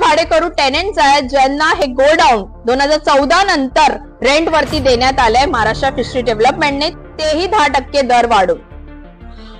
भाडेकरू टेनेंट्स आहेत ज्यांना हे गोडाऊन 2014 नंतर रेंट वरती देण्यात आलंय महाराष्ट्र फिशरी डेव्हलपमेंटने, तेही 10% दर वाढून।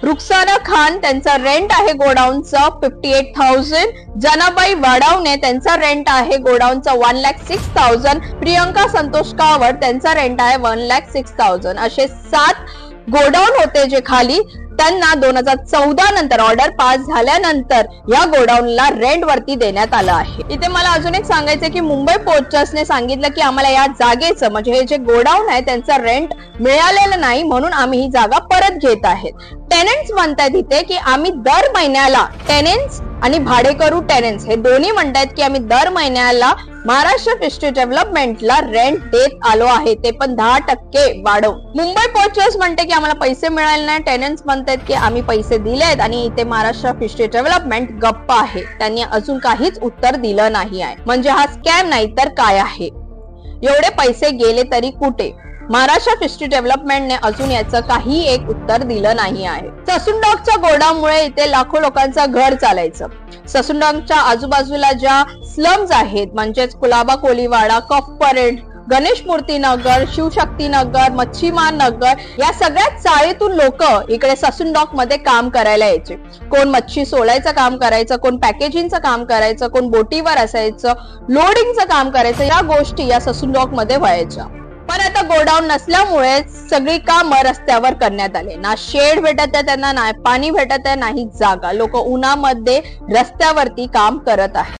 रुखसाना खान त्यांचा रेंट आहे गोडाऊनचा 58,000, जनाबाई वाडावणे त्यांचा रेंट आहे गोडाऊनचा 1,06,000, प्रियंका संतोष कावर त्यांचा रेंट आहे 1,06,000। असे 7 गोडाऊन होते जे खाली त्यांना 2014 नंतर ऑर्डर पास झाल्यानंतर या गोडाऊनला रेंट वरती देण्यात आलं आहे। इथे मला अजून एक सांगायचं की मुंबई पोर्ट ट्रस्टने सांगितलं की आम्हाला या जागेचं म्हणजे हे जे गोडाऊन आहे त्यांचं रेंट मिळालेलं नाही, म्हणून आम्ही ही जागा परत घेत आहेत। टेनेंट्स म्हणतात इथे की आम्ही दर महिन्याला टेनेंट्स आणि भाडेकरू टेनेंट्स हे दोन्ही म्हणतात की आम्ही दर महिन्याला महाराष्ट्र फिशरी डेव्हलपमेंटला रेंट देत आलो आहे, ते पण 10% वाढवून। मुंबई पोर्ट ट्रस्ट म्हणते की आम्हाला पैसे मिळाले नाही, टेनेंट्स म्हणतात की आम्ही पैसे दिलेत आणि इथे महाराष्ट्र फिशरी डेव्हलपमेंट गप्प आहे, त्यांनी अजून काहीच उत्तर दिलं नाही आहे। म्हणजे हा स्कॅम नाही तर काय आहे? एवढे पैसे गेले तरी कुठे? महाराष्ट्र फिशरी डेव्हलपमेंटने अजून याचं काही एक उत्तर दिलं नाही आहे। ससून डॉकच्या गोडाऊनमुळे इथे लाखो लोकांचं घर चालायचं। ससून डॉकच्या आजूबाजूला ज्या स्लम्स आहेत म्हणजेच कुलाबा कोलीवाडा, कफ परेड, गणेश मूर्ती नगर, शिवशक्ती नगर, मच्छीमार नगर या सगळ्या चाळीतून लोक इकडे ससून डॉक मध्ये काम करायला यायचे। कोण मच्छी सोलायचं काम करायचं, कोण पॅकेजिंगचं काम करायचं, कोण बोटीवर असायचं, लोडिंगचं काम करायचं, या गोष्टी या ससून डॉक मध्ये व्हायच्या। पण आता गोडाऊन नसल्यामुळे सगळी कामं रस्त्यावर करण्यात आले। ना शेड भेटत आहे त्यांना, ना पाणी भेटत आहे, नाही जागा। लोक उन्हामध्ये रस्त्यावरती काम करत आहेत।